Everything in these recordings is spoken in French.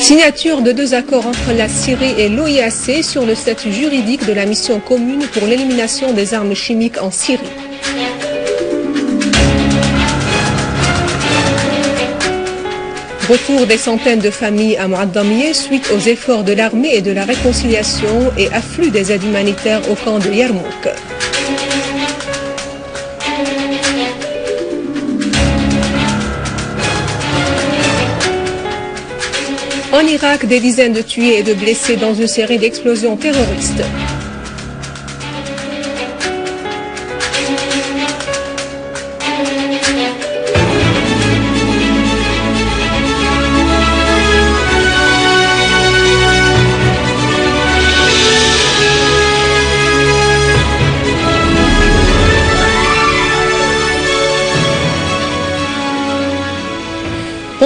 Signature de deux accords entre la Syrie et l'OIAC sur le statut juridique de la mission commune pour l'élimination des armes chimiques en Syrie. Retour des centaines de familles à Mouaddamiyeh suite aux efforts de l'armée et de la réconciliation et afflux des aides humanitaires au camp de Yarmouk. En Irak, des dizaines de tués et de blessés dans une série d'explosions terroristes.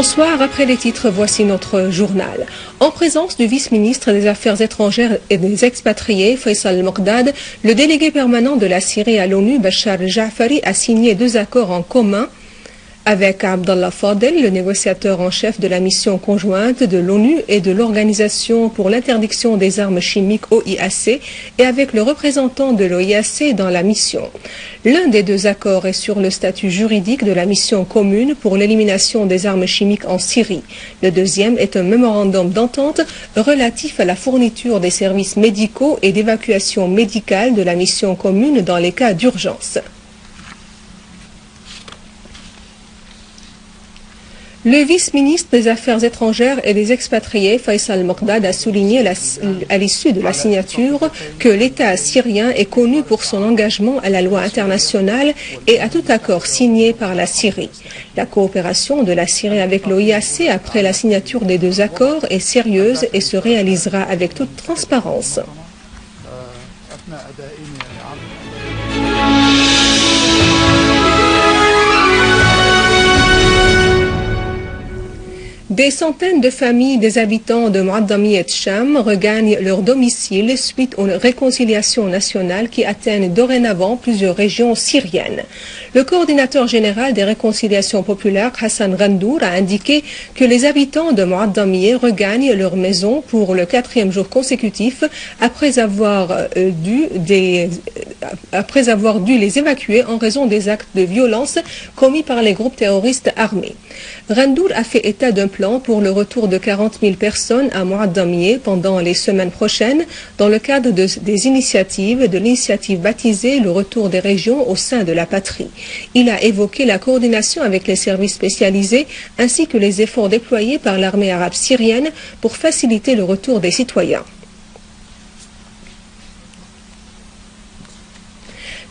Bonsoir, après les titres, voici notre journal. En présence du vice-ministre des Affaires étrangères et des expatriés, Faisal Mokdad, le délégué permanent de la Syrie à l'ONU, Bachar Jafari, a signé deux accords en commun avec Abdallah Fadel, le négociateur en chef de la mission conjointe de l'ONU et de l'Organisation pour l'interdiction des armes chimiques OIAC et avec le représentant de l'OIAC dans la mission. L'un des deux accords est sur le statut juridique de la mission commune pour l'élimination des armes chimiques en Syrie. Le deuxième est un mémorandum d'entente relatif à la fourniture des services médicaux et d'évacuation médicale de la mission commune dans les cas d'urgence. Le vice-ministre des Affaires étrangères et des expatriés, Faisal Mokdad, a souligné à l'issue de la signature que l'État syrien est connu pour son engagement à la loi internationale et à tout accord signé par la Syrie. La coopération de la Syrie avec l'OIAC après la signature des deux accords est sérieuse et se réalisera avec toute transparence. Des centaines de familles des habitants de Mouaddamiyeh Cham regagnent leur domicile suite aux réconciliations nationales qui atteignent dorénavant plusieurs régions syriennes. Le coordinateur général des réconciliations populaires, Hassan Randour, a indiqué que les habitants de Mouaddamiyeh regagnent leur maison pour le 4e jour consécutif après avoir dû les évacuer en raison des actes de violence commis par les groupes terroristes armés. Randour a fait état d'un plan pour le retour de 40 000 personnes à Mouaddamiyeh pendant les semaines prochaines dans le cadre de l'initiative baptisée le retour des régions au sein de la patrie. Il a évoqué la coordination avec les services spécialisés ainsi que les efforts déployés par l'armée arabe syrienne pour faciliter le retour des citoyens.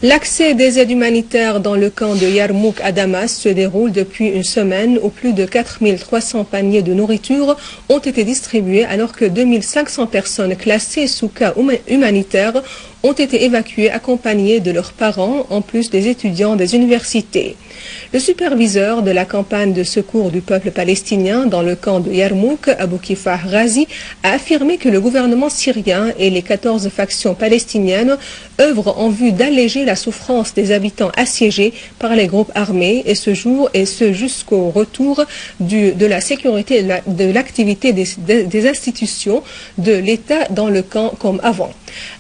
L'accès des aides humanitaires dans le camp de Yarmouk à Damas se déroule depuis une semaine où plus de 4 300 paniers de nourriture ont été distribués alors que 2 500 personnes classées sous cas humanitaire ont été évacuées accompagnées de leurs parents en plus des étudiants des universités. Le superviseur de la campagne de secours du peuple palestinien dans le camp de Yarmouk, Abou Kifah Razi, a affirmé que le gouvernement syrien et les 14 factions palestiniennes œuvrent en vue d'alléger la souffrance des habitants assiégés par les groupes armés et ce jusqu'au retour de la sécurité et de l'activité des institutions de l'État dans le camp comme avant.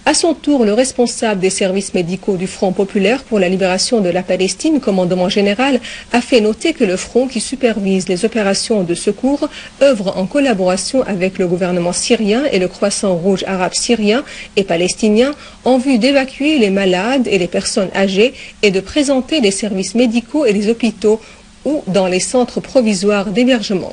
À son tour, le responsable des services médicaux du Front populaire pour la libération de la Palestine, commandement général, a fait noter que le Front qui supervise les opérations de secours œuvre en collaboration avec le gouvernement syrien et le Croissant Rouge arabe syrien et palestinien en vue d'évacuer les malades et les personnes âgées et de présenter les services médicaux et les hôpitaux ou dans les centres provisoires d'hébergement.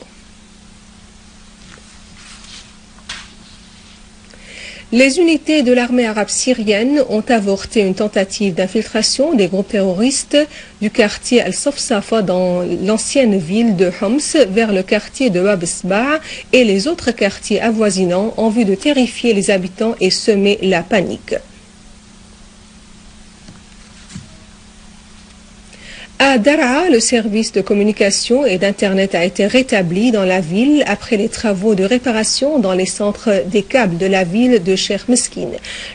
Les unités de l'armée arabe syrienne ont avorté une tentative d'infiltration des groupes terroristes du quartier Al-Safsafa dans l'ancienne ville de Homs vers le quartier de Bab Sba et les autres quartiers avoisinants en vue de terrifier les habitants et semer la panique. À Daraa, le service de communication et d'Internet a été rétabli dans la ville après les travaux de réparation dans les centres des câbles de la ville de Cheikh Meskin.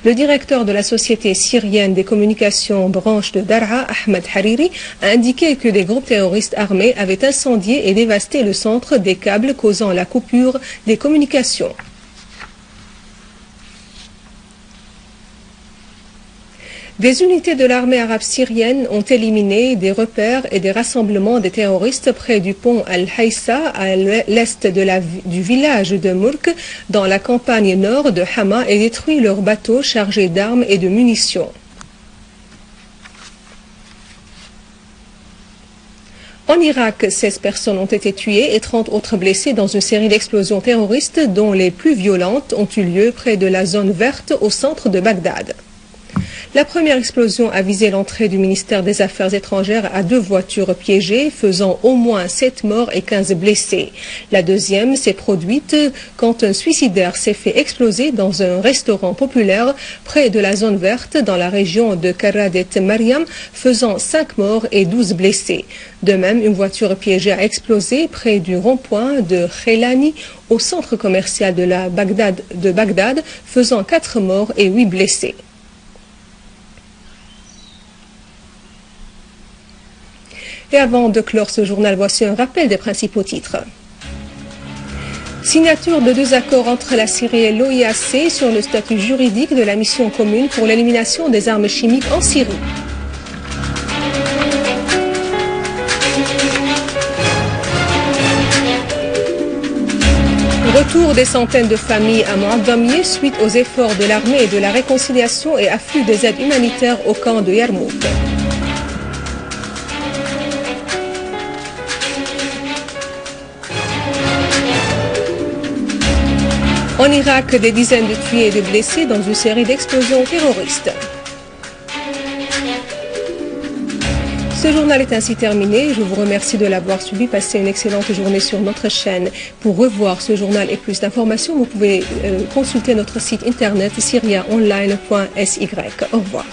Le directeur de la Société syrienne des communications branche de Daraa, Ahmed Hariri, a indiqué que des groupes terroristes armés avaient incendié et dévasté le centre des câbles, causant la coupure des communications. Des unités de l'armée arabe syrienne ont éliminé des repères et des rassemblements des terroristes près du pont Al-Haïssa, à l'est du village de Mourk, dans la campagne nord de Hama, et détruit leurs bateaux chargés d'armes et de munitions. En Irak, 16 personnes ont été tuées et 30 autres blessées dans une série d'explosions terroristes dont les plus violentes ont eu lieu près de la zone verte au centre de Bagdad. La première explosion a visé l'entrée du ministère des Affaires étrangères à 2 voitures piégées, faisant au moins 7 morts et 15 blessés. La deuxième s'est produite quand un suicidaire s'est fait exploser dans un restaurant populaire près de la zone verte dans la région de Karadet Mariam, faisant 5 morts et 12 blessés. De même, une voiture piégée a explosé près du rond-point de Khelani au centre commercial de Bagdad, faisant 4 morts et 8 blessés. Et avant de clore ce journal, voici un rappel des principaux titres. Signature de 2 accords entre la Syrie et l'OIAC sur le statut juridique de la mission commune pour l'élimination des armes chimiques en Syrie. Retour des centaines de familles à Muaddamieh suite aux efforts de l'armée et de la réconciliation et afflux des aides humanitaires au camp de Yarmouk. En Irak, des dizaines de tués et de blessés dans une série d'explosions terroristes. Ce journal est ainsi terminé. Je vous remercie de l'avoir suivi. Passez une excellente journée sur notre chaîne. Pour revoir ce journal et plus d'informations, vous pouvez consulter notre site internet syriaonline.sy. Au revoir.